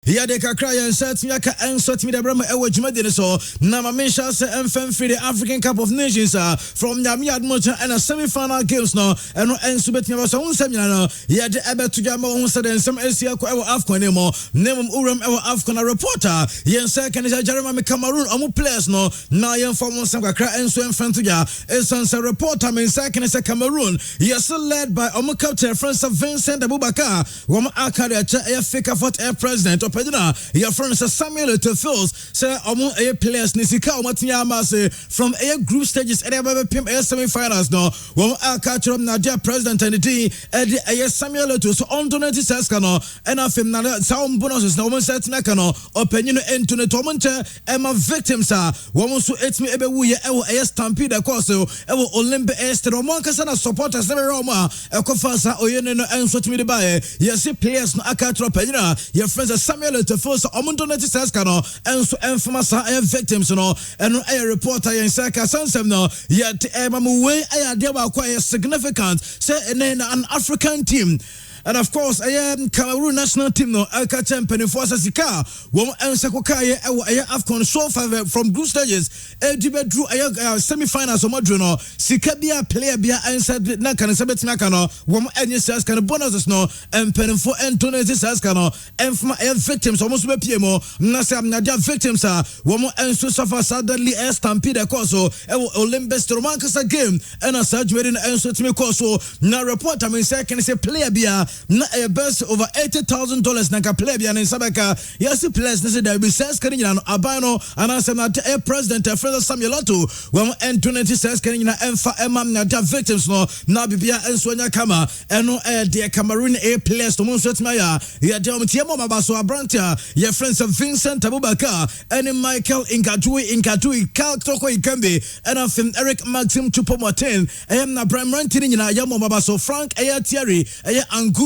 Ya de kakra ya nsat nyaka ensot mi de brama ewo dwumade so na ma mensha se emfam free the African Cup of Nations from the Admonton and a semi-final games no eno enso betia so unsam nyina no ya de ebeto dwama ho se de nsam asia ko ewo AFCON nemo nemum uram ewo AFCON reporter yen second is Jeremy me Cameroon omo players no na yen form nsam kakra enso emfam to ya esanse reporter me second is Cameroon yes led by omo captain France Vincent Abubakar wo akade acha Africa Fort Air president Pedina, your friend Samuel Tefils, say among a players Nisika Matiamase from a group stages and a semi-finals. No, one catch up Nadia president and the Eddie Samuel to so on 20 Saskano and a film sound bonuses no one set Nakano, opinion into the Tomonte Emma victims are one who ate me a stampede Coso, Evo Olympic Esther Moncasana supporters never Roma, a Kofasa Oyeno and Swat me the buyer. Yes, players no Akatro Pedina, your friends Samuel to force Omontoneti Saskano and so infamous victims no and a reporter in Saka Sansem no yet Mamu I are quite significant say an African team. And of course, I am Cameroon national team no Alka champion for Sika. One answer Kokaya AFCON so far from group stages. Edibe drew a semi-finals of Madrino. Sikabia player bia answered Nakano Sabet Nakano. One any Saskano bonuses no and penny for Antonio Saskano and from victims almost be PMO. Nasam Nadia victims are one more answer suffer suddenly a stampede Corso. Olympus Romancasa game and a surge made an answer to me Corso. Now report I mean second say player bia. Na a best over $80,000 naka plebia in Sabaka. Yes, players necessary there be says Canadian Abano and as a president Fred Samuel Otto. When N20 says Canadian Emfa Emam Nadia victims no na bibia and Sonia Kama and no dear Cameroon A players to Monset Maya. Ya Delmitiamo Mabaso Abrantia, your friends of Vincent Abubakar and Michael Inkatui, Cal Toko Ikambi, and of Eric Maxim Chupomotin. I am na Prime Rantin in Yamo Mabaso Frank Aya Thierry, Aya Anguza,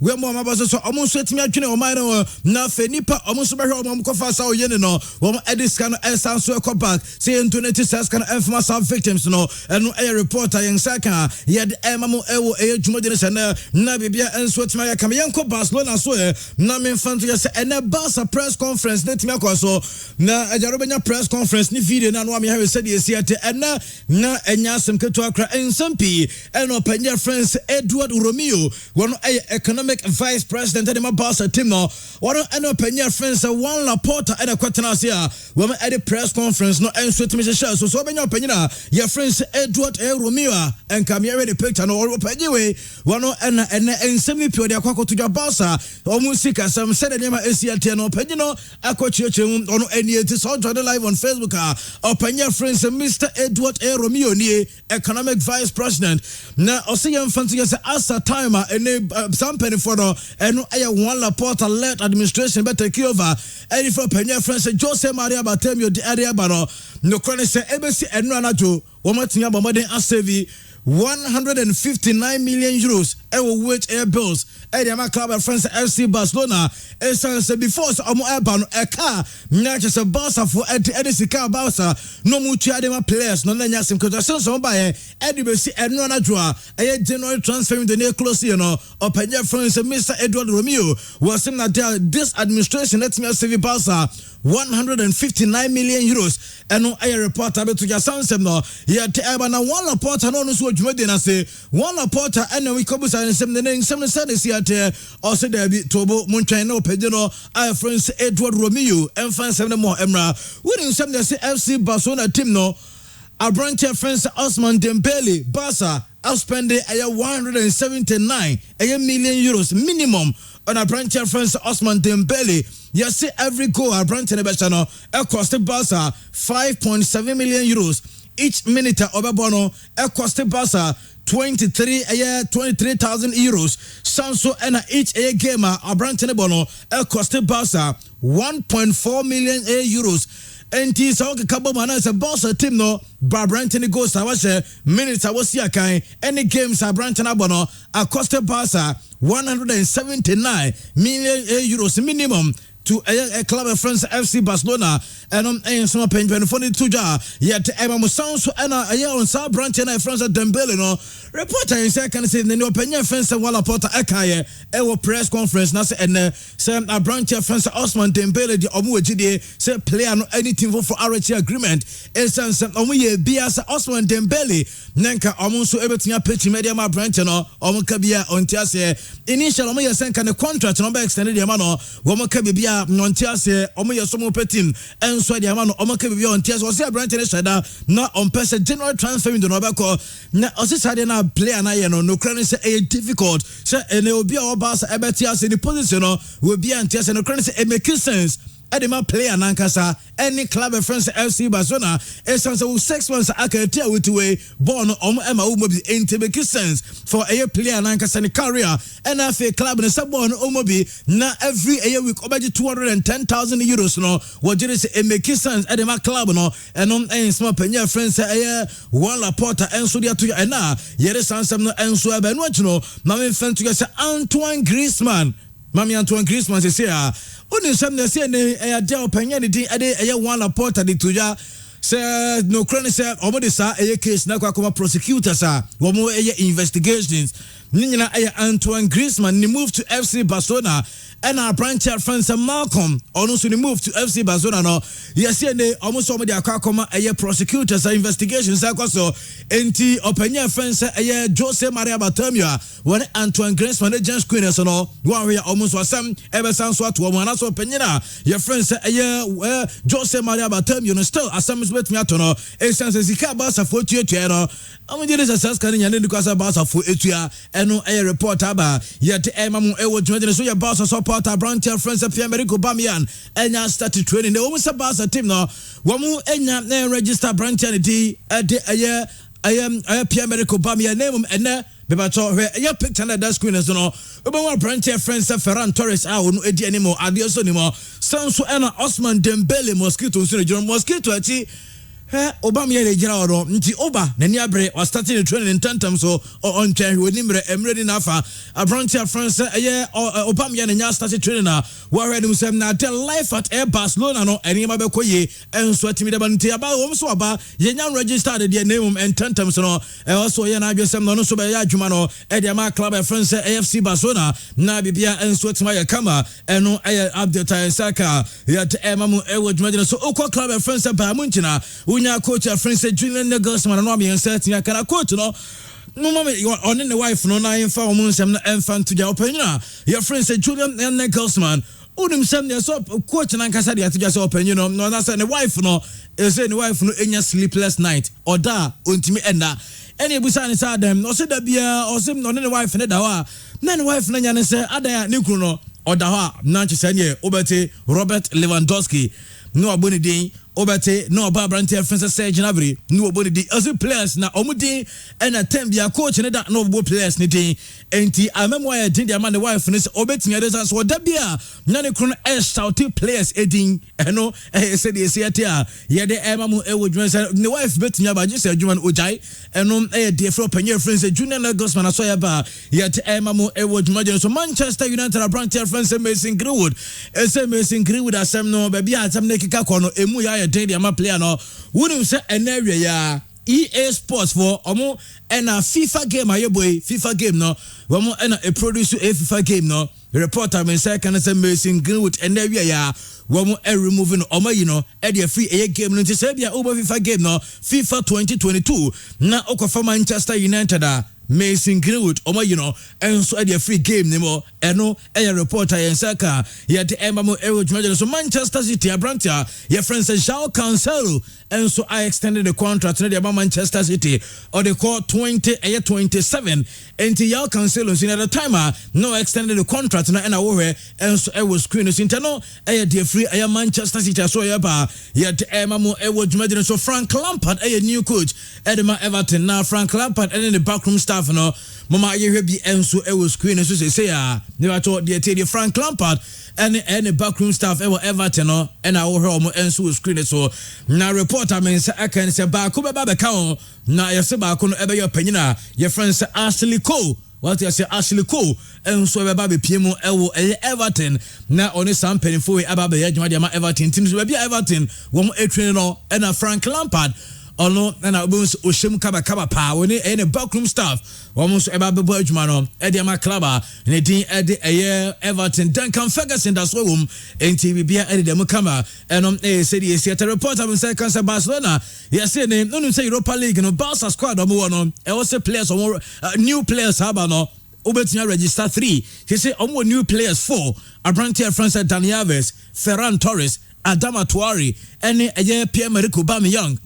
where Mamabaso so almost set me at Junior Mino, na Fenipa, almost over Momkofasa or Yenino, when Ediscan Esan Sueko back, saying to Neti Saskan and Massa victims, no, and a reporter in Saka, yet Emamo Ewo A. Jumodis and Nabibia and Swatmaya Kamianko Barcelona, so Namin Fantias and a Barca press conference, Netmiako, so na a Jarobina press conference, ni video, and what we have said is yet, and na Enyasam Ketuakra and Sampi, and open your friends Edward Romeo. One economic vice president at the Barca team no one and open your friends one Laporta at a Quatanasia woman at the press conference no answer to Mr. Shell so open your opinion your friends Edward Romeo and come here the picture no open anyway one and semi pure the Aquaco to your Barca or Musica some said the name of ACT no opinion no Aquachi on any it is all live on Facebook open your friends Mr. Edward Romeo near economic vice president now Ocean Fancy as a timer and some penny for no and one Laporta led administration better take over any for penny friends Jose Maria Batemio the area bano no chronic say ABC and Ranajo Womatia Bomade Asevi 159 million euros ewo wage air bills Ediama club and friends FC Barcelona say before omo airban a car nyach se Barca for Edisika Barca no mutua dem players no nya sim because so buy Edibesi eno na joa January transfer in the near close here no openya friends Mr. Edward Romeo was saying that this administration let me save Barca 159 million euros and no air reporter to your sound no yet na one reporter no so dwumade na say one reporter and we kobusa and some the name some said is yet also there be tobo muntwan no pedino our friends Edward Romeo and fans some more emra winning some the FC Barcelona team no our branch friends Osman Dembele Barca outspending 179 million euros minimum on our branch friends Osman Dembele. Yes, see every goal our branch no cost the Barca 5.7 million euros each minute Obabono cost the Barca 23,000 euros. Sanso and each a gamer our branch bono cost the Barca 1.4 million euros. And this all kabo mana is a boss team no Brantony goes I was minutes I was here kind any games are Branton abono a cost Barca 179 million euros minimum to a club of France FC Barcelona and some pen for the tuja yet Emma Musanso and a year on South Branch and France Dembele no reporter in second say the opinion France and Walla Porta Akaye ewo press conference na and Sam a branch of France Osman Dembele the Omuejide say player no anything for RH agreement is some Omuye Bias Osman Dembele Nanka Omunso ebetia pitch media ma branch no Omukabia on Tiase initial Omuye senka the contract no be extended the man no Omukabia Nontiase Omoya Somo Petim and so the amount of Omaka on Tias was a branch in the not on person general transfer in the Nobacco. Now, also na play and I no credit say a difficult. So and it will be our boss Abatias in the position will be Antias and the credit say it makes sense. Edema play and Ankasa, any club of France FC Barcelona, essence of 6 months I can tell with way born on Emma Umobi into make sense for a player and Ankasa in career and FA club in a subborn Umobi now every year week over 210,000 euros no what did it say make sense Edema club no and on a small penya friends a one Laporta and so dia to and now yet is some and so ben watch no Mammy friend to say Antoine Griezmann Mammy Antoine Griezmann say Uni some they say a deal penny di a one Laporta di tuja say no chronic say already sa a case na kwa prosecutors sa one more investigations Nina Antoine Griezmann ni move to FC Barcelona and our branch at France Malcolm also the move to FC Barcelona no yes they almost some of the akakoma a prosecutors investigations so enti openya France a Jose Maria Bartomeu when Antoine Griezmann agent queen so no one we almost was some ever sounds what one so openya your friends a Jose Maria Bartomeu no still assumes with me atono e sense zika Barca for tuetua no am dey success kan nya ne because Barca for etua eno a report aba yet emamu e wo dwede so your Barca support branch friends of Pierre-Emerick Aubameyang enya started training the almost Barca team no womu enya register branch and di I am Pierre-Emerick Aubameyang name and bebato ya picture na that screen so no obanwa branch friends of Ferran Torres no edi anymore adio so nimo sanso ena Osman Dembele mosquito so no mosquito achi Aubameyang le gira oro nti oba na ni abre was starting the training in tantam so on train we nimre emre na fa abrantia France Aubameyang nya started training na we ready musem na the life at Barcelona no eni ma be koye enso atimi de banti aba wo so aba ye nya registered the name and tantam so no also ye na adwesem no so be ya adwuma no e de ma club of France AFC Barcelona na bibia enso atima ya kama eno update Saka ya te emamu e wo dwuma so okwa club of France Bayern Munich na coach a friend said Julian Nagelsmann no me certain can coach no mommy on the wife no na infa o munsem na enfant to your opinion your friend said Julian Nagelsmann unim sem ne so coach na nkasa de atija so opinion no na say the wife no is say the wife no enya sleepless night or da ontimi enda any busa ni sa dem no say da bia o say no the wife ne da wa na the wife na nya ne say adan ne kunu no o da ha na nche ne obete Robert Lewandowski no aboni din obete no ba brantia France Serge Gnabry no oboni din as players na omudi and attempt their coach ne da no bo players ne din enti amemo ya din dia man the wife ne obeti ya desa so da bia na ne kru shout players edin eno say dey say atia ye de emamu e wodwan say the wife betinya ba just adwuma no ojai eno dey for panyar France Junior Nagelsmann aso ya ba ye de emamu e wodwan so Manchester United brantia France Mason Greenwood Mason Greenwood asem no ba bia asem ne kika kono emu ya den dia ma player no wonu say enawia ya EA Sports for omo and a FIFA game boy FIFA game no omo and a produce a FIFA game no reporter men say can say Mason Greenwood enawia ya omo removing omo you know e dey free a game no say bia over FIFA game no FIFA 2022 na okofa Manchester United Mason Greenwood omo you know and so a free game nimo eno a reporter yensaka yet emamo ewo so Manchester City abrantia your friend says João Cancelo and so I extended the contract to the Manchester City or they call 27 and João Cancelo in at the time no extended the contract na and over and so I was screen interno a dear free a Manchester City so yet emamo ewo so Frank Lampard a new coach Edema Everton now Frank Lampard and in the backroom staff no mama ye bi enso e was screen so say never thought the Frank Lampard and the backroom staff e Everton no and I wo mo enso was screen so na reporter men say I can say ba ko be ba ka na ye se ba ko no e be your panyina your friend say Ashley Cole what you say Ashley Cole enso beba be pie mu ewo Everton na oni sam penifo we aba be adwuma de ma Everton team so be Everton wo mo etwene no na Frank Lampard ono na obunso ohyem kaba pa woni ene backroom staff womunso eba bebo adwuma no de ma club ne din de Everton Duncan Ferguson da so wom enti bia de dem kama eno say the theater reporter bin say cancer Barcelona yes say no say Europa League no Barca squad o mo no e was players o new players haba no obetia register 3 he say omo new players 4 Abrantia France Dani Alves Ferran Torres Adama Traoré ene Pierre-Emerick Aubameyang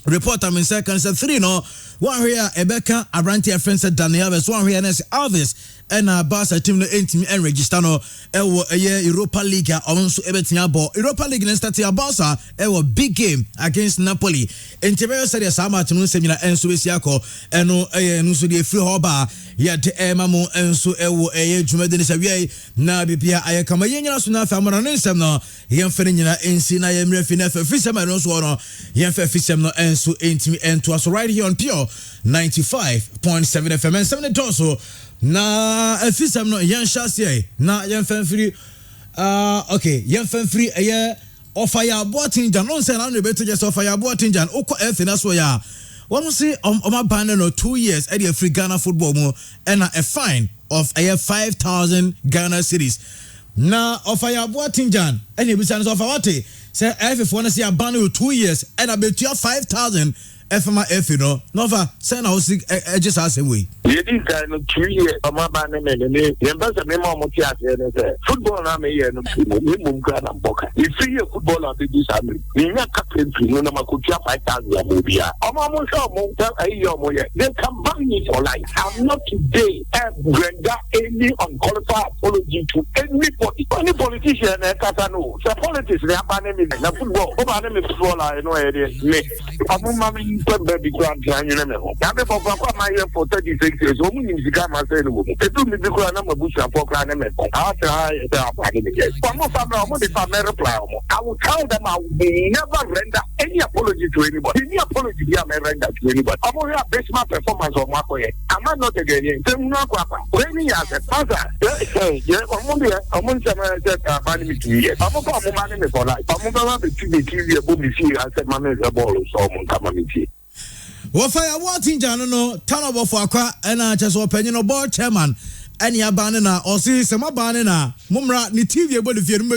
reporter min say cancer 3 no one here Ebeka Abrantia France Dani Alves one here Alves and Barca team no entimi and register no ewo Europa League also ebetia ball Europa League na start ya Barca ewo big game against Napoli entebe said ya sama match no semina enso esiako eno no so de free hoba ya de mamo enso ewo dwumade ni sawie na bibia ayekama yenyina so na famara no nsem no yemfere nyina ensi na yemre fi na fisem no so no yemfe fisem no enso entimi ento so right here on Pure 95.7 FM and 7 also na afisam no yan shase na yan fanfiri okay yan fanfiri offer ya boatinjan no say na no beto just offer ya boatinjan okọ efe na so ya won say oma ban no 2 years e dey free Ghana football mo and a fine of 5,000 Ghana cedis na offer ya boatinjan and e be say offer what say if one say ban no 2 years and a beto 5,000 FMA F no Nova send out just as way. You didn't kind of 2 years of my band and the ambassador Motias football na me no Mumgana Boka. You see a footballer to this family. You not captain no Makutia 5,000 Mobia. They can ban me for life. I'm not today render any unqualified apology to anybody. Any politician Katano. The politics they are banning me. The football footballer I know it is. Baby grand you know. Now for papa my year for 36 years. Woman in Zigama say no. They do me because I'm a bush for clan and after I will tell them I will never render any apology to anybody. Any apology I may render to anybody. I'm only a best performance of Makoye. I'm not again. When he has a father, I'm on some money to years. I'm a man for life. I'm going to be TV boom I said my ball so come Wofaya Watinjan no Tanabo for Aqua and I just open no board chairman any abanana or see some abanana Mumra ni TV about the firm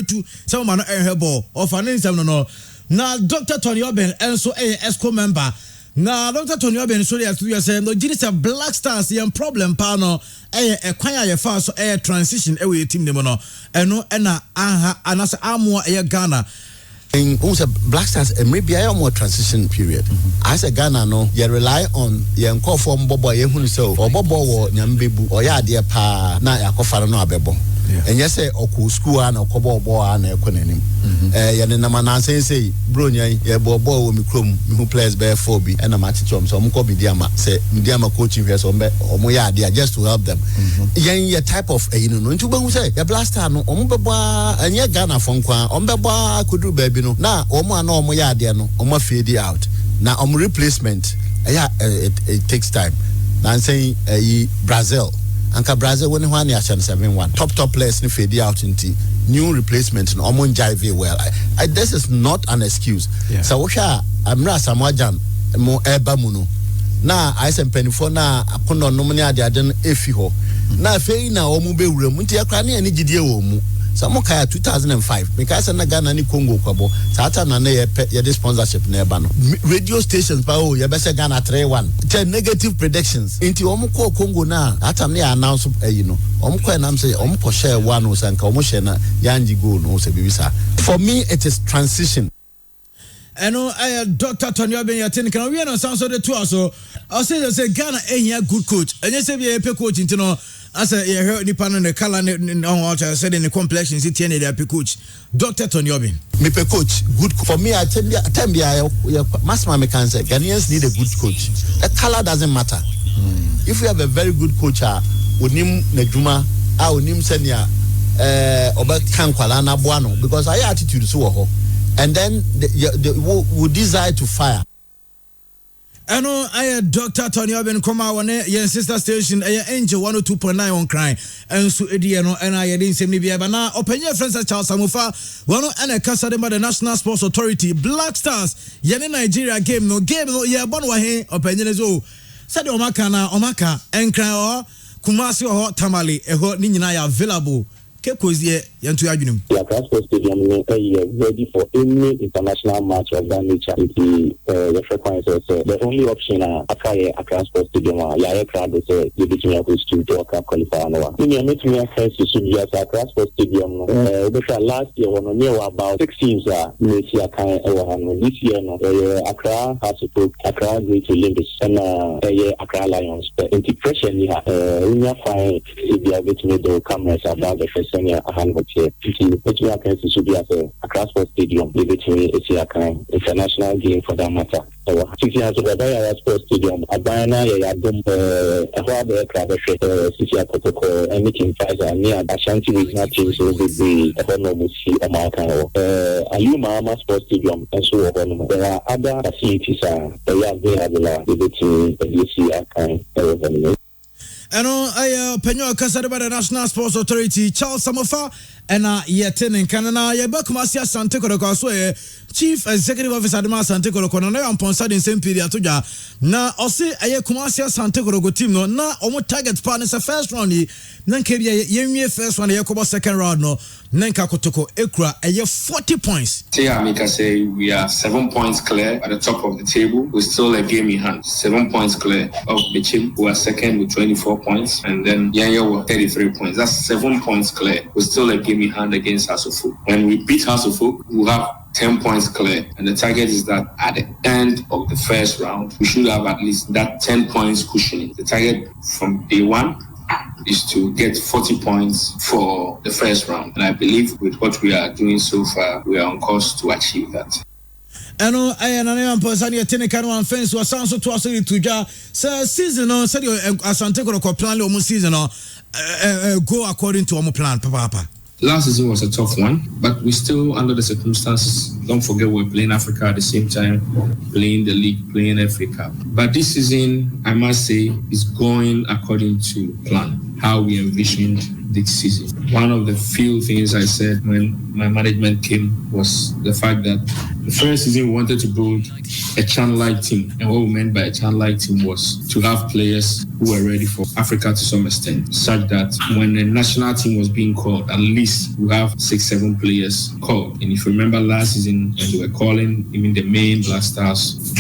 some man ball of an instant no now Dr. Tony Oben and so a ESCO member now Dr. Tony Oben so as you say no this a Black Stars the problem panel a choir fast a transition away team the mono and no and as Amwa Ghana. In also Black Stars maybe I am more transition period. As a Ghana no, you rely on your call from Bobo Yehun so or Bobo or Nyambebu or ya dear pa na yakofara no abebo. And yes say oku school and okobo bo and ekonenim. Yanama say bro nya bobo wo mi krom who players be 4B and a match chom so mko Midiama say Midiama coaching here so omo ya there just to help them. Yan type of you know ntu be hu say ya Black Star no omo beba anya Ghana fon kwa omo beba kudu baby no na omo ana omo ya there no omo fade out na omo replacement it takes time na saying Brazil Anka Brazil when one year 7-1 top players ni fade out into new replacement no omo jive well this is not an excuse so wosha amra Samoajan mo eba mu no na I say penifo na akono no mo ni ade efi ho na fei na omo be wura mu nti yakra na ani gidie wo mu Samo kaya 2005 because na Ghana ni Congo kwabo sata na ye this sponsorship na eba no radio stations pa o ye be say Ghana 3-1 10 negative predictions inti omo ko Congo na atam na announce you know omo ko na say omo ko share one o sanka omo share na yanji goal no say bibisa for me it is transition. Eno Dr. Tony Oben yatin kan we no sound so the two also I say Ghana ehia good coach enye say be pe coach intino as a nipa no the color on said in the complexion is it any the coach Dr. Tony Oben me pe coach good for me I tell you Masma me can say Ghanaians need a good coach. The color doesn't matter. If we have a very good coach onim Nejuma onim senia oba kan kwala na boano because I attitude so ho and then we desire to fire. Ano I Dr. Tony Oben Koma wane yen sister station Angel 102.9 on crime enso edie no and I didn't say me bia na openye friends Charles Samufa one and a kasa de the National Sports Authority Black Stars yen Nigeria game no ye bon wa he openye zo said omaka enkran o Kumasi o Tamale eho ni nyina ya available Kekozie yantu adwunum. The Accra Sports Stadium is ready for any international match of that nature. The frequency is the only option Accra Sports Stadium. Yeah, crowd is the between us to Accra qualify. We are making a sense to be at Accra Sports Stadium. Last year, when we were about 6 teams, this year Accra has to put Accra Great Olympics and Accra Lions. But integration, we are fine if we are getting the cameras about the first senior 100 here. It should be at Accra Sports Stadium. It's a international game for that matter. So, 6 years ago, the Sports Stadium, Abana, Yadum, a crowd, CCA protocol, anything Pfizer, near Ashanti with nothing, so the economy, American, Ayuma Sports Stadium, and so on. There are other facilities, they are available, the Ano I penyo kasa de the National Sports Authority Charles Samofa and yeten in Canada ye Kumasi Asante Kotoko so Chief Executive Officer de Asante Kotoko na amponsa in same period toja na ose Kumasi Asante Kotoko team no na omo target partners first round ni nanka bia yenwie first round ye kobo second round no nanka Kotoko ekura 40 points. Amika say we are 7 points clear at the top of the table. We still a game in hand. 7 points clear of the team who are second with 24 points, and then Yanya were 33 points. That's 7 points clear. We're still a game in hand against Hasselhoff. When we beat Hasselhoff, we'll have 10 points clear, and the target is that at the end of the first round, we should have at least that 10 points cushioning. The target from day one is to get 40 points for the first round, and I believe with what we are doing so far, we are on course to achieve that. Ano ayanane amponsani etene kanu anfensi wasanso to asori tuja sa season no said Asante Kotoko plan le omo season no go according to omo plan papa. Last season was a tough one, but we still, under the circumstances, don't forget we're playing Africa at the same time, playing the league, playing FA Cup. But this season, I must say, is going according to plan, how we envisioned this season. One of the few things I said when my management came was the fact that the first season we wanted to build a Chan-like team. And what we meant by a Chan-like team was to have players who were ready for Africa to some extent, such that when the national team was being called, at least we have 6-7 players called. And if you remember last season, when they were calling, even the main Black Stars,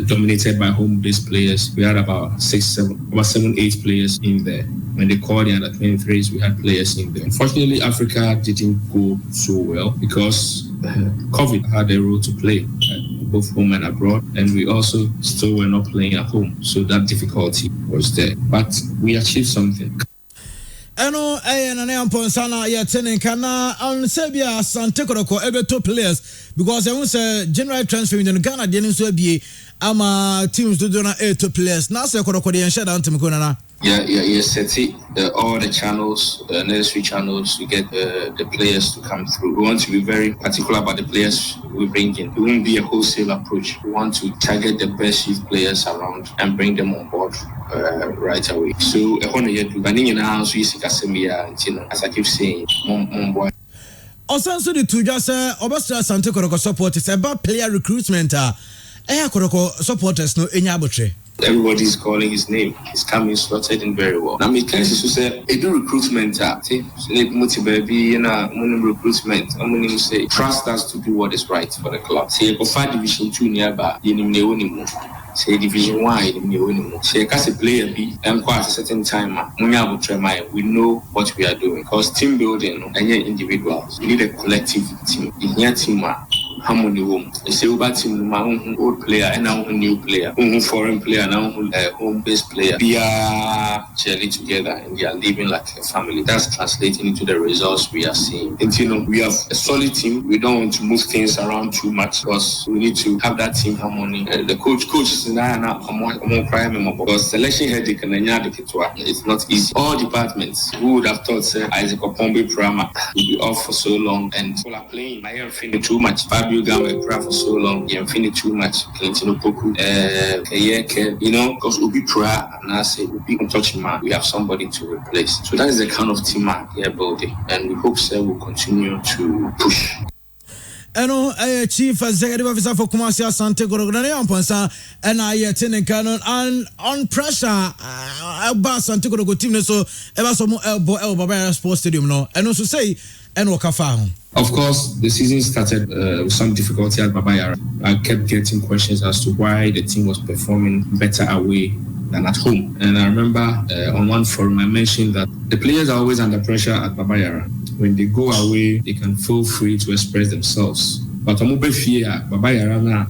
dominated by home-based players, we had about 7-8 players in there. When they called the under 23s, we had players in there. Unfortunately, Africa didn't go so well because COVID had a role to play, both home and abroad, and we also still were not playing at home. So that difficulty was there. But we achieved something. Eno na amponsana ya tenen kana on Serbia Asante Kotoko ebeto players because I say general transfer in Ghana dey nso abie ama teams do na 8 players na say Kotoko dey share down team na. Yeah, set it. All the channels, the necessary channels, we get the players to come through. We want to be very particular about the players we bring in. It won't be a wholesale approach. We want to target the best youth players around and bring them on board right away. So, as I keep saying, boy. Also, the two just Obastra Asante Kotoko supporters about player recruitment. Kotoko supporters no enyabotre. Everybody's calling his name. He's coming slotted in very well. Now, me can say, do recruitment. Recruitment. I'm going to say, trust us to do what is right for the club. Say, go find Division 2 nearby. Say Division 1, say as a player be and quite a certain time, we know what we are doing. Because team building and individuals, you need a collective team. In your team, harmony room. You say about team, my own old player and our new player, foreign player and our home-based player. We are jelly together and we are living like a family. That's translating into the results we are seeing. And we have a solid team. We don't want to move things around too much because we need to have that team harmony. The coach because selection headache and it's not easy. All departments, who would have thought Isaac Opombe Prama will be off for so long and people are playing. I am feeling too much. Fabio Gun were craft for so long. You finished too much. Clinton Opoku, you know, because Ubi Pra and I say Ubi touch man, we have somebody to replace. So that is the kind of team we are building, and we hope so will continue to push. Chief Executive Officer for Kumasi Asante Kotoko on Ponsa and I attending canon and on pressure Asante Kotoko team so ever some Baba Sports Stadium no and also say and Wakafa. Of course, the season started with some difficulty at Baba Yara. I kept getting questions as to why the team was performing better away than at home. And I remember on one forum I mentioned that the players are always under pressure at Baba Yara. When they go away, they can feel free to express themselves. But Baba Yara na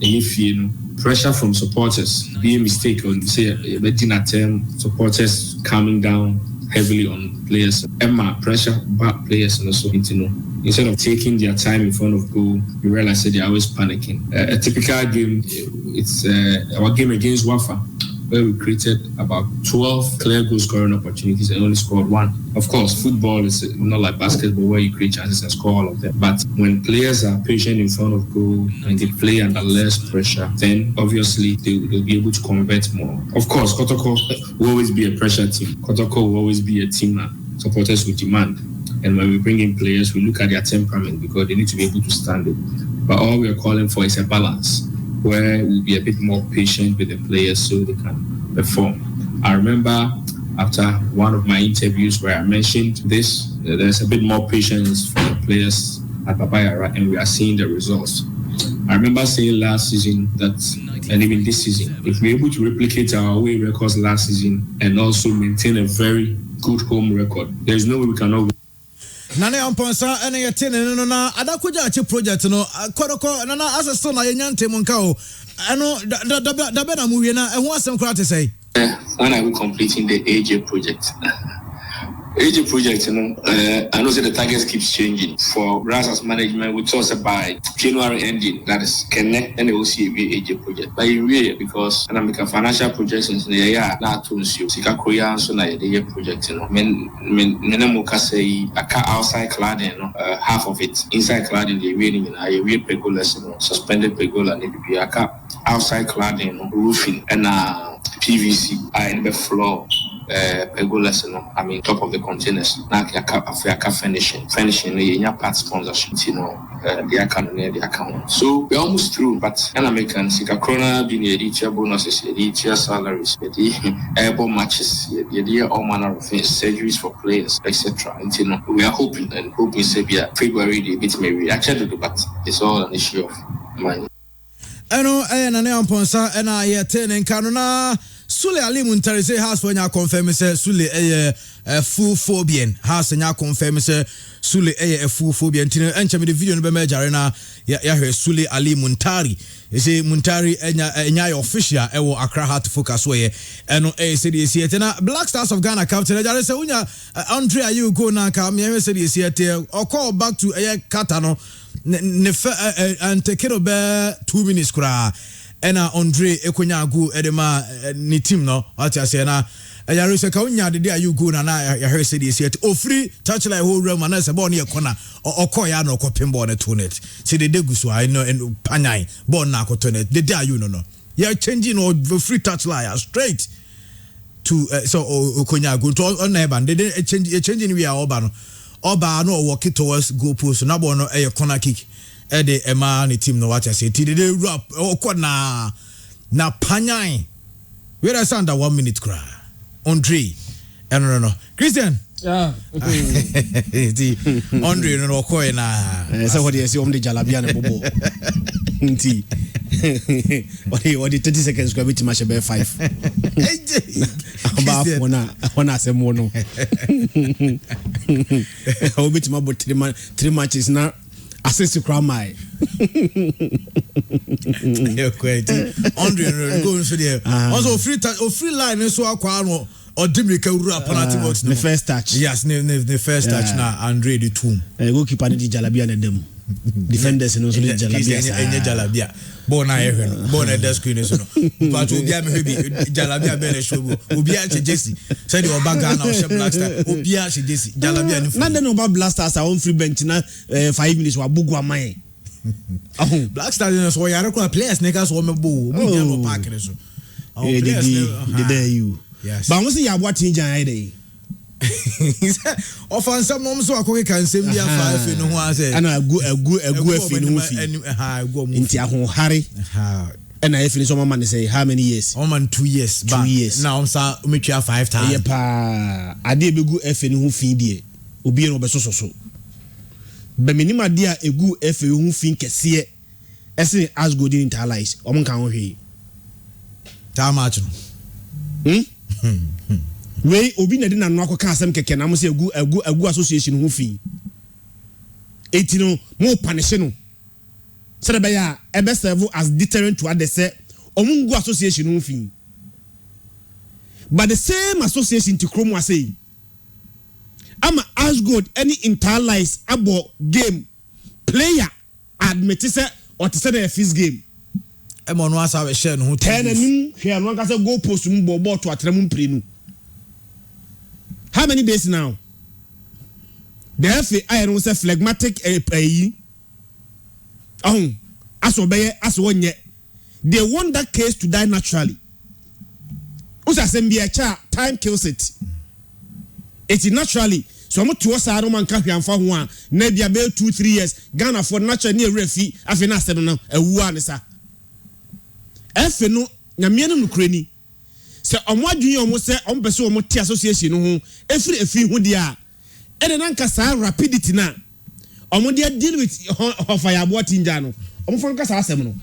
pressure from supporters, be a mistake or say supporters coming down heavily on players. Emma pressure back players and also instead of taking their time in front of goal, you realize that they're always panicking. A typical game, it's our game against Wafa, where we created about 12 clear goal scoring opportunities and only scored one. Of course, football is not like basketball where you create chances and score all of them. But when players are patient in front of goal and they play under less pressure, then obviously they'll be able to convert more. Of course, Kotoko will always be a pressure team. Kotoko will always be a team that supporters will demand. And when we bring in players, we look at their temperament because they need to be able to stand it. But all we are calling for is a balance, where we'll be a bit more patient with the players so they can perform. I remember after one of my interviews where I mentioned this, there's a bit more patience for the players at Baba Yara, and we are seeing the results. I remember saying last season that, and even this season, if we're able to replicate our away records last season and also maintain a very good home record, there's no way we cannot win. Nane Amponsa and a ten and Adakuja project no Kodoko Nana as a son I yante Monkao. I know the better movie and what's some crowd to say? When are we completing the AJ project? AJ project, I know that the targets keeps changing. For Razas management, we talk about January ending, that is Kenne, and they will see a AJ project. But in real, because I make a financial projections in the year, not to see Sika Korea, so like the year project, Menemuka say, a car outside cladding, half of it, inside cladding, the reading, I real pergolas, suspended pergola, and the outside cladding, roofing, and PVC in the floor. Pergolas, top of the containers. Now, I finishing part sponsorship, the account. So we're almost through, but an American Sika Krona being a teacher bonuses, a teacher salaries, the airborne matches, the all manner of things, surgeries for players, etc. We are hoping Sabia February the bit maybe actually do, but it's all an issue of money. I know, and I am Ponsa, and I attend in Canona. Sule Ali Muntari say house for nya confirm say Sule full phobian house nya confirm say Sule full phobian tino encha me the video no be majare na ya hwe Sule Ali Muntari say Muntari enya official e wo Accra Heart Focus we eno say the siete na Black Stars of Ghana captain jare say unya Andre Ayew go na ka me say the siete or call back to Kata no ne and take it over 2 minutes kura. Ena Andre Ekonyagu edema ni team no ati ase na yare se ka unya de Ayew go na ya hear say this yet ofri touch like whole realm na se ball na corner okoya na okopem ball na to net se de gusu I know and panai ball na ko to net de Ayew no ya changing or free touch line straight to so Ekonyagu to on eba de changing we are oba no walk towards goal post na ball no corner kick Ede Emma ni team no what I say de rap na panyan we are under 1 minute cry Andre no Christian Andre no ko na say what you see the jalabia na bobo nti what the 30 seconds go bit match be 5 about one say mo no how bit ma but 3 matches now assist Kramai. Yeah, quite. Andre go so there. Also free line so akwa no or Dimrika penalty box. The first touch. Yes, the first touch now Andre the tomb. Goalkeeper the jalabia na dem. Defenders no so the jalabia. Enye jalabia. Bona ehwe no. Bona desk screen so no. But obia me hebi jalabia be na show. Obia che Jesse. Say the Obaga na o Black Star. Obia che Jesse. Jalabia no. Na dem no Black Stars on free bench na 5 minutes wa bugu amai. Black Stars so yare ko players niggas wo mebo mu nya no park ne so Did you? Yes. But once you have what in Jai Often some moms so akoke kan sem bia 5 no ho ase. And a good afi no fi. Go mu. Inti ahon hare. And I finish some man say how many years? Man 2 years. 2 years. Now sa umetwa 5 times. Yeah pa. Ade begu afi no ho fi die. Obi no be so. Be minima dia egu afi ho fi kese. Ese as golden interlies. Omo kan ho hwe. Ta match no. We obi na de na no akoka asem keke na mo se egu association ho fi. Eti no mo punish no. Said be ya e be serve as deterrent to others say omungu association ho fi. But the same association to Chrome was say ama as good any interlies abo game player admit say or to say the first game. E mo no asa we share no ho 10 anim hwe no ka say go post mu ball to atrem mprenu. How many days now? The FA I don't say phlegmatic they want that case to die naturally. Time kills it. It's naturally. So I'm to us. I don't man can't for one. Maybe about 2-3 years. Ghana for natural near refi. I feel not now. A one is a. FA no. Nyamiano nukreni. Se omwadwun almost say on person omoti association ho efiri ho dia e de nanka sa rapidity na omodia deal with of ayabo tinja no omfon ka sa asem no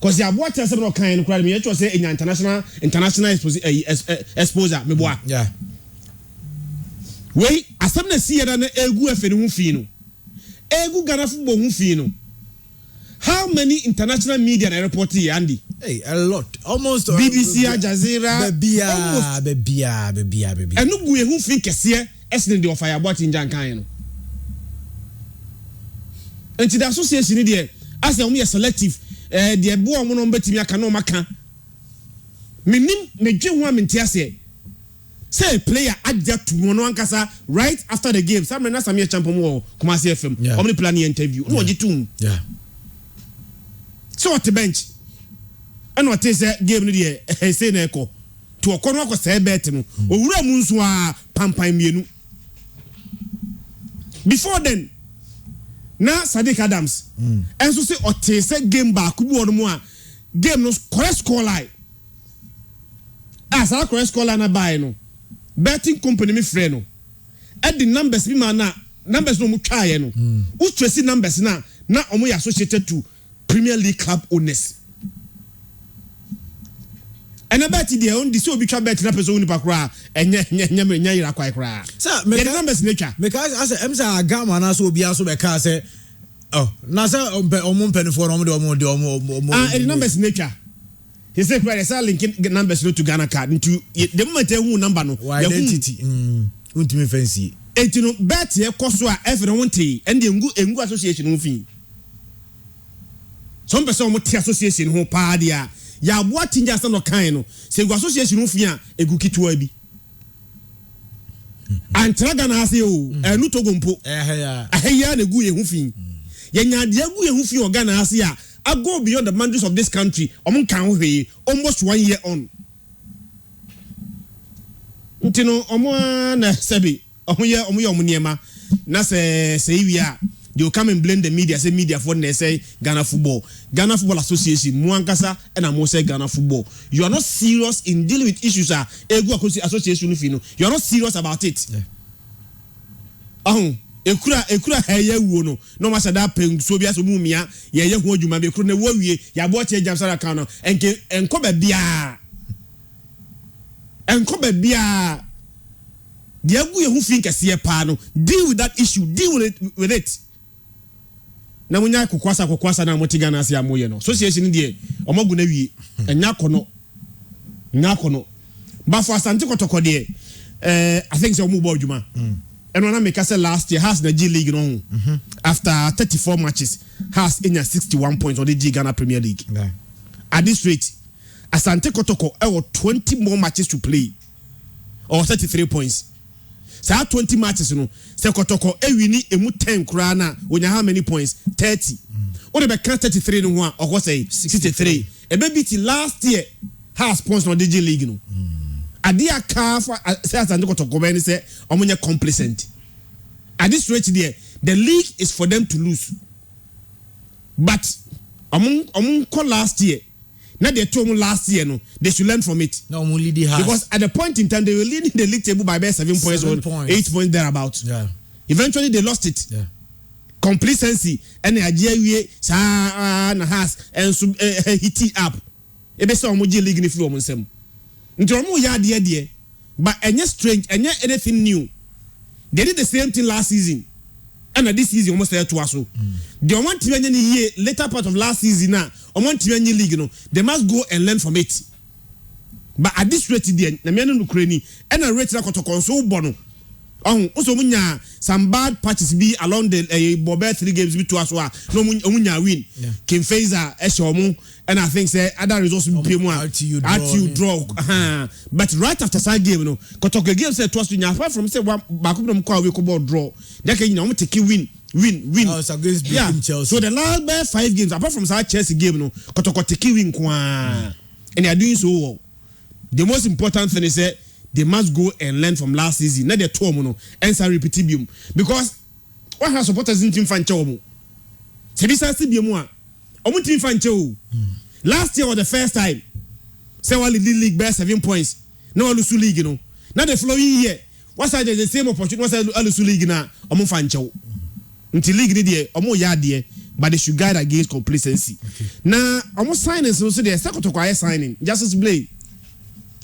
cause yabo asem no kan no kra me to say international exposure me boa yeah we asem na see na egu efiri ho fi no egu Ghana football ho fi no. How many international media report here, Andy? Hey, a lot. Almost BBC, Al Jazeera. Baby. And no go who think here esne the offer about in Jankan. And the association there as they are selective the boy on betimi aka no maka. Menim me dwe ho amenti ase. Say player adja to no ankasa right after the game. Some na Samia champion wo Kumasi FM. Omni plan interview. No ogitum. Yeah. So at the bench, and what is that game? Say Neko to a corner of say bet no, or Ramuswa Pampai Mienu. Before then, now Sadiq Adams, and so say or say game back, could be more game no correct score line. As our correct score line buy no betting company me friend no. At the numbers be man numbers no try no. Who trace numbers now omo associated to Premier League club owners. And about the own this will be try bet na person ni pakra nya ira kwai kra. Sir, me numbers nature. Because as emsa agama na so bia so be ka say oh, na say omo mpenifo no omo the numbers nature. He said where is linking numbers to Ghana card into the moment who number no identity. Untimi fancy. Enti no bet ye koso a every one tea and the engu association no fi. Some person mo association ho pa dia ya boa tinja asa no kan no se go association ho fi a egu kitwa bi antraga na ase o enu togo mpo ya na egu ye ho fi ya nya de egu ye ho fi o Ghana ase a I go beyond the boundaries of this country kan ho he almost 1 year on ntino omo na sebi omo ye niema na se wi a they will come and blame the media, say media for they say Ghana Football Association, Muankasa, and I say Ghana Football. You are not serious in dealing with issues. Ego association, you are not serious about it. Ekura heye wono no matter that pen so bia so mumia ye ho adwuma be kro na wawie ya bo che jamsara kan no enko ba bia de agu ye hu fin kese pa no deal with that issue, deal with it. Na munya kokwasa na moti Ghana ase amoye no association die omagu na wie enya kono ba for Asante Kotoko die I think say omo bo adwuma and when I make say last year has the G League no after 34 matches has in 61 points on the G Ghana Premier League. At this rate Asante Kotoko 20 more matches to play or 33 points. saa 20 matches no se Kotoko ewini emu 10 kura na onya how many points 30 o de be kan 33 no ho a okwo say 63 ebe beat last year has points no DG league no ade aka fa say Asante Kotoko be ni say omunye complacent at this rate there the league is for them to lose but omun call last year now they told me last year no they should learn from it no only the house because at the point in time they were leading the league table by about 7 points or 8 points thereabout. Yeah. Eventually they lost it. Yeah. Complacency and Nigeria sa na has and so hit it up. Ebe say omo league ni flow omo nsem. Nti omo ya de but any strange any anything new. They did the same thing last season. And this season almost there to us. They want to be year later part of last season now. I want to be league, they must go and learn from it. But at this rate, the men in Ukraine and a rate like to console bono. Also, some bad patches be along the Bobet 3 games with us. No munya win. Kim Fazer, Eshomu, and I think say other results will be more. RTU draw. But right after that game, Kotoka game said to us, apart from say Bakum call we could draw. That can you take win. Oh, it's against Chelsea. So the last 5 games, apart from that Chelsea game, Kotoka take win and they are doing so well. The most important thing is that they must go and learn from last season. Not the two mono and repetibium because what has supporters in team fan chomo. Sebisa sibiumwa. Omu team fan cho. Last year was the first time. Say one league bear 7 points. No Alusu league Now the following year, what's the same opportunity? What's Alusu league na omu fan cho. Until league there, omu ya there, but they should guide against complacency. Now omu signing so there. Second to quiet signing. Justice Blade.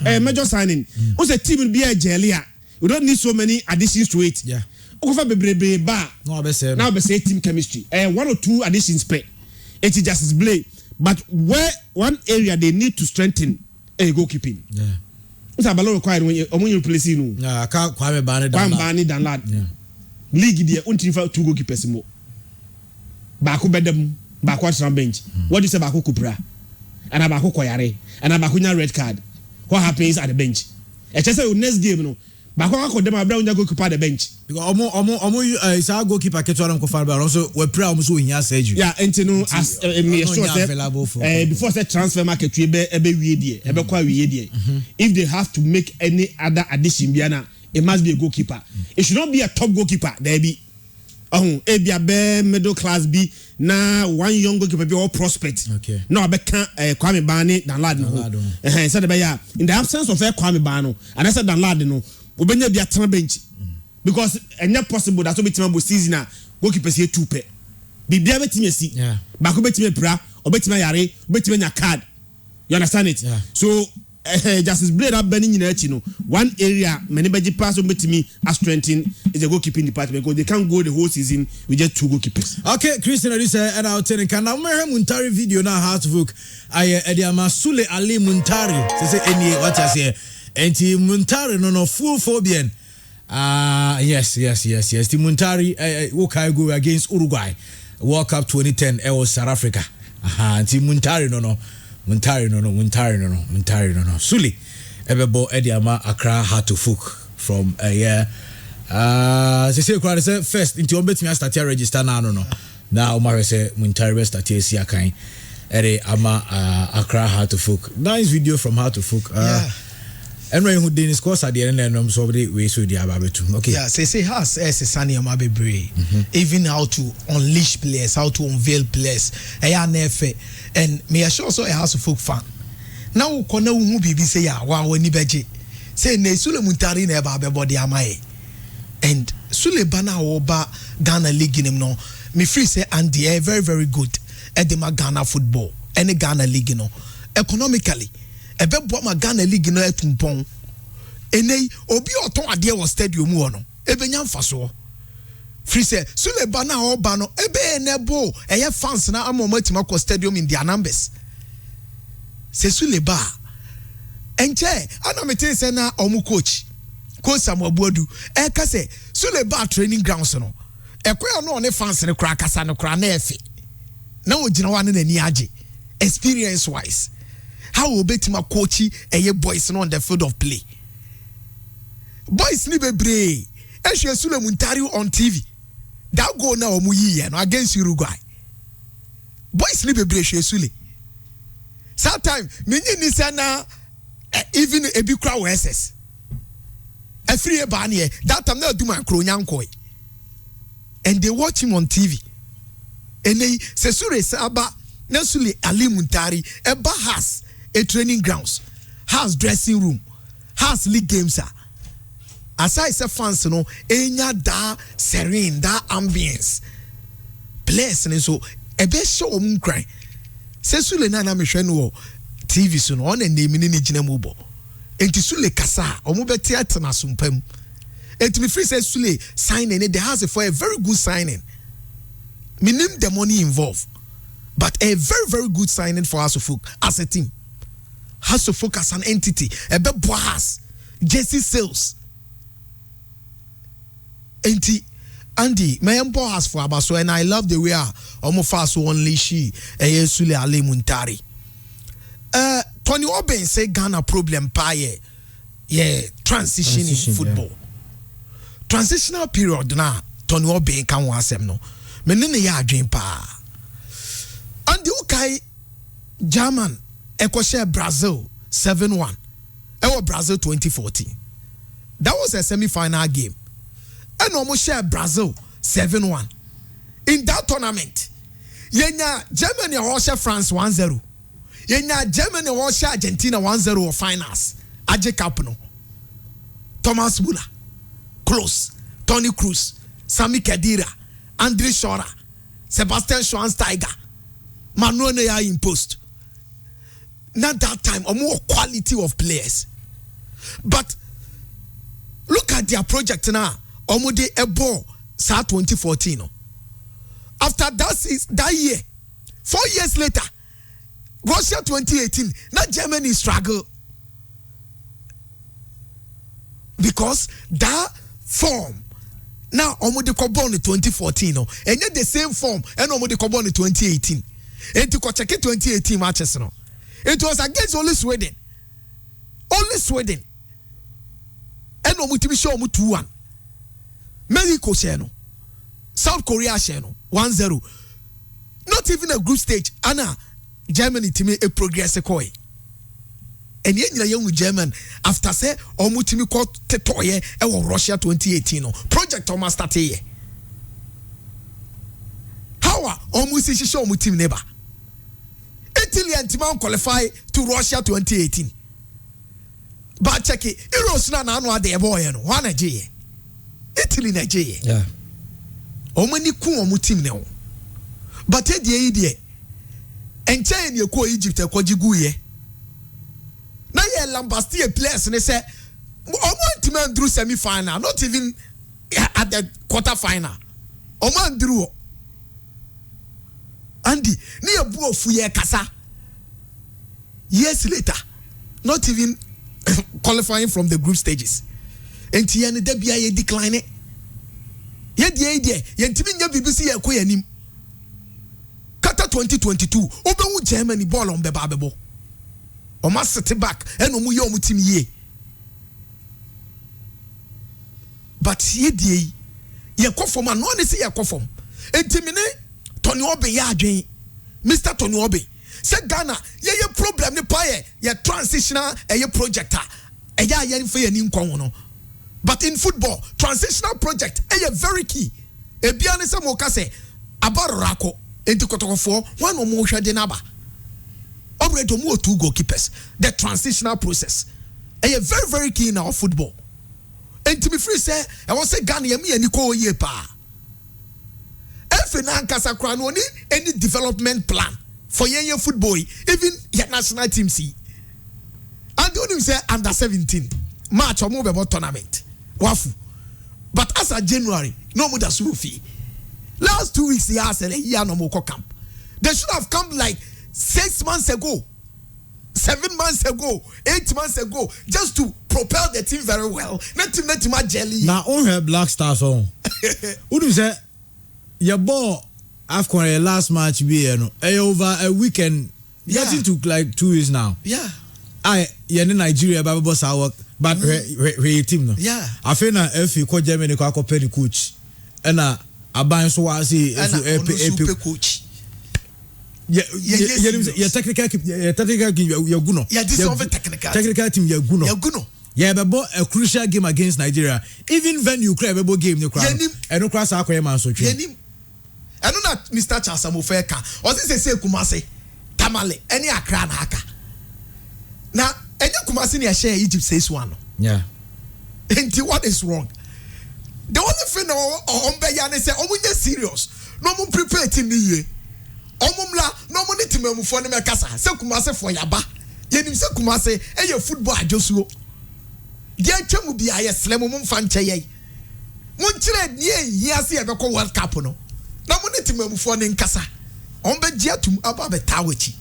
Major signing. Who's a team will be a jelly? We don't need so many additions to it. Yeah. Over baby bar. No, say now say team chemistry. 1 or 2 additions pay. It's just blade. But where one area they need to strengthen a goalkeeping. Yeah. What's a ball required when you place in? Yeah, I can't quite ban than lad. Yeah. League there until 2 goalkeepers more. Baku bedem, backward from bench. What do you say about Kupra? And about Koyare and about red card. What happens at the bench? It's just a next game, no. But how could them brown goalkeeper at the bench? Because is our goalkeeper catch on Kofar, but also we're proud almost in your surgery. Yeah, and to know as me available for before the transfer market we be if they have to make any other addition, it must be a goalkeeper. It should not be a top goalkeeper. There be a middle class B. Now one young goalkeeper be all prospect. Okay. No, I Kwame Bani than Ladno. Said in the absence of Kwame Bano, and I said than Ladno, we be a turn bench because it's not possible that we be season goalkeepers here 2 pay. Be there with me see. Yeah. Back bet me pra or bet me yare, bet me card. You understand it? Yeah. So Justice Blade up burning in one area many beji pass on to me as strengthen is the goalkeeping department because they can't go the whole season with just 2 goalkeepers. Okay, Christian Odisa and I'll tell you can now Muntari video now how to book Ediama Sule Ali Muntari say any what I say anti Muntari no full phobian. Yes the Muntari Wokai go against Uruguay World Cup 2010 was South Africa. Anti Muntari no Suli Ebebo Ediama Accra Hatufuk from a year. They say first into bet me start register now Now Omar say Muntari start here kind Ere ama Accra Hatufuk. Nice video from Hatufuk. And when who Dennis course at the end and somebody we so the ababetu. Okay. Yeah, say has Sani Amabebre. Even how to unleash players, how to unveil players. And me assure also a House of Folk fan. Now kona umu bibi say ya wa wani beje. Say ne Sule Muntari ne ba body amae. And Sule bana oba Ghana League in him no. Me free say Andy very very good at the Ghana football. Any Ghana League no. Economically ebe bo ma Ghana League no etumpon enei obi oton ade wo stadium wo no ebe nya mfaso free say Sule bana oba no ebe enebo eye fans na amomatima ko stadium in their numbers se Sule ba enche ana mete say na omu coach Samuel Boadu e ka say Sule ba training grounds no ekoya no ne fans ne kra kasa no kra na efe na ogina wa ne nani age experience wise how will betima coachy boys on the field of play. Boys ni bebre ehwe Sule Muntari on TV that goal na omu yi no against Uruguay boys ni bebre hwe Sule sometime menyi ni sana even ebi kra SS afri e ba na that time na do my kronyankoi and they watch him on TV and they say Sule Saba na Sule Ali Muntari eba has a training grounds has dressing room has league games aside say fans no enya da serene da ambience place and so ebe show om kran say Sule na mehwe no TV so no on and name ni gina mu bo enti Sule kasa omo beti atena sompam enti me free say Sule signing the house for a very good signing minim the money involved but a very very good signing for House of Folk as a team. House of Folk as an entity ebe boas jersey sales enti Andy mayempo has for abaso and I love the way omo fast only she Sule Ali Muntari Tony Oben say Ghana problem pa transition in football transitional period na Tony Oben kan wasem no menene ya adwen pa Andy ukai German Ekoshe Brazil 7-1 ewo Brazil 2014 that was a semi-final game and almost share Brazil 7-1 in that tournament yenya Germany or France 1-0 yenya Germany or Argentina 1-0 or finals Aje Cup no Thomas Müller Klose Toni Kroos Sami Khedira Andre Schürrle Sebastian Schweinsteiger Manuel Neuer imposed not that time or more quality of players but look at their project now Omude Ebo sa 2014 no. After that year 4 years later Russia 2018 na Germany struggle because that form now Omude ko born in 2014 no and yet the same form and Omude ko born in 2018 and to check 2018 matches no it was against only Sweden and Omutimi show omu 2-1 Mexico share no South Korea share no 1-0 not even a group stage Anna Germany timi a progress koi and yet young German after say omutimi ko tetoye e Russia 2018 no project o master start how omusi shisho omutimi neba Italy and Timon qualify to Russia 2018 but check it Euros na no ade boy no one Nigeria Italy Nigeria yeah omani ku omu team ne ho but e die enche ne ko Egypt e ko jigu ye na ye Lambastie players ne say omo team through semi final not even at the quarter final omo through Andy ni ebu ofu ye kasa years later not even qualifying from the group stages enti ye ne da bia ye decline ye die ye ntimi nya BBC ye ko yanim kata 2022 obewu Germany ball on beba bebo o ma sit back and omu ye omu team ye but ye die ye ko form no ne se ye ko form enti ne Tony Obe ya adwen Mr. Tony Obe say Ghana ye problem ne pa ye transitional project ye for ye ni nkon no but in football transitional project very key e bia ne se mo ka say abarako enti kotokofo one o mo hwede na ba already mo two goalkeepers the transitional process very very key in our football enti me free say I want say Ghana ye me ani ko ye pa any development plan for young football, even your national team see. And don't even say under 17 March or move about tournament. Wafu. But as of January, no more sufi. Last 2 weeks, no more camp. They should have come like 6 months ago, 7 months ago, 8 months ago, just to propel the team very well. Not to my jelly. Now on her Black Stars on. Who do you say? Your ball after last match be over a weekend. Getting to like 2 weeks now. Yeah. I yɛne Nigeria ba bɛbɔ saa work but re team no yeah afei na FA kɔ Germany kɔ akɔpɛ the coach ɛna aban so wa se super coach yeah technical you no yeah this is technical team you no yeah bɛbɔ a crucial game against Nigeria even when you cry bɛbɔ game no cry ɛno cry sa akɔ man so twi ɛno na Mr. Chasamofo ka ɔse se Kumase Tamale any Accra na aka na enye Kumase na share Egypt says one yeah and what is wrong the only thing on be ya ne say omunye serious no mo prepare team ni ye omumla no mo ne timamufo ne mekasa se Kumase for yaba yenim se Kumase eye football ajosuo dia twemu bia ye slem mo mfa nche ye mo nkire nie hiase e bekọ World Cup no na mo ne timamufo ne nkasa on be gia tum aba be tawachi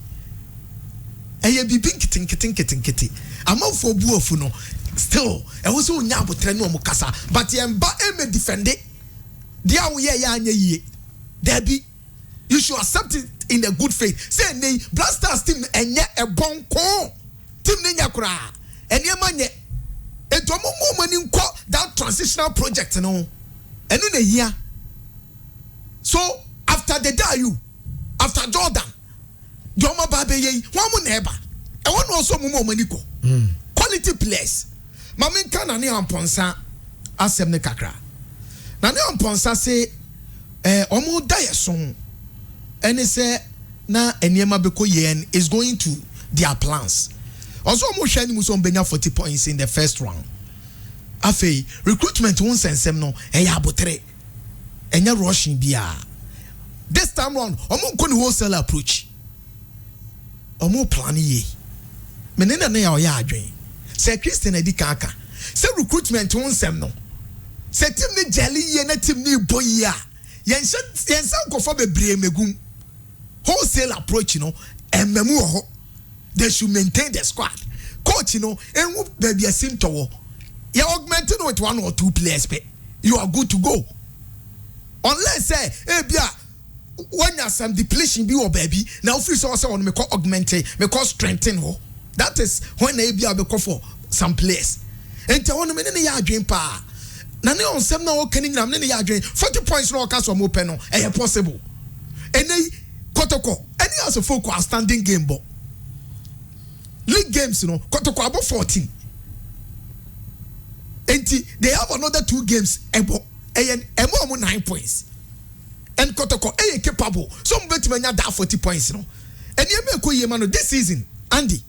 eye bibi nkitinkiti amafo buofu no still e wo so nya abotre no mo kasa but ye mba e me defend dia wo ye ya anya yie dabi you should accept it in a good faith say nei Blasters team enye ebonko team ne nya kura eniema nye ento mo mani nko that transitional project no enu na hia so after the Dayu after Jordan Joma Babe ye one mo neba e won also mo mani ko quality players mamen kana ne amponsa asem ne kakra na ne amponsa say omo da yeson ene say na eniema beko yen is going to their plans also omo hwa ni muso benya 40 points in the first round afei recruitment won sensem no eya abotre enya rushing bia this time round omo ko ni wholesale approach omo plan ye menena na ya oya adwen say Christian Edikaka say recruitment won sem no say team ni jelly ye na team ni boy ya yensa nkofo bebre megum wholesale approach no emmemu ho they should maintain the squad coach no enwu baby asim towo you augmenting with one or two players you are good to go unless say bia when you some depletion be or baby now if you say on me call augmenting me call strengthen ho that is when bia be call for some players enti won me ne ya adwen pa na ne on sem na o kani nyam ne ya adwen 40 points no ka so mo pe no e possible eni kotoko any as a folk standing game bo league games no kotoko about 14 enti they have another 2 games ebo emo 9 points and kotoko capable so mbetimanya da 40 points no eni eme ko yema no this season Andy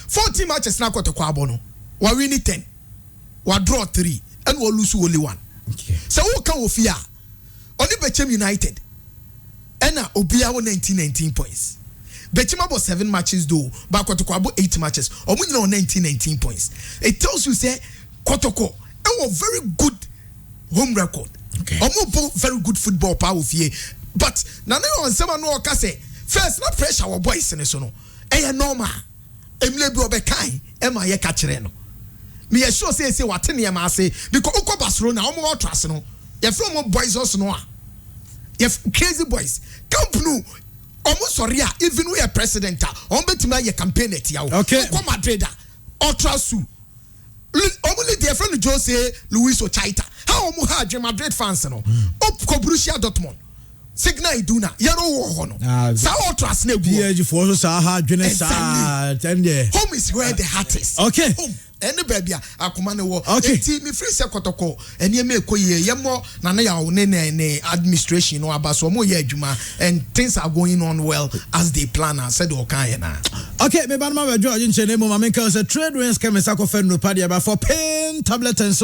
40 matches na kotoko abo no wa win 10 wa draw 3 and we lose only 1 okay so who can ofia oni Bechem United ena obia wo 19 points Bechem about 7 matches though but kotoko about 8 matches omunyina on 19 points it tells you say kotoko a very good home record okay very good football power ofie but na no on some no ka say first not pressure our boys in so no e normal emle bi obekan e ma ye ka kire no me sure say what ne ma say because uko Barcelona omo trust no ye from boys also no ye crazy boys Camp Nou omo sorry even we a president on betima ye campaign etia uko Madrid ultrasu only their friend Jose Luis Ochaita how omo ha Real Madrid fans no up ko Borussia Dortmund Signal Iduna yero wo no sa ultras na PSG for so sa ha dwene sa tende home is where the heart is okay home any baby akoma ne wo enti me free se kotoko eni eme ekoye yemo na na ya ne administration no abaso mo ye adwuma and things are going on well as they plan and said okay na okay me ban ma we George nche ne mo ma menka say trade wins kemesa ko fe no padi aba for pain tablet and so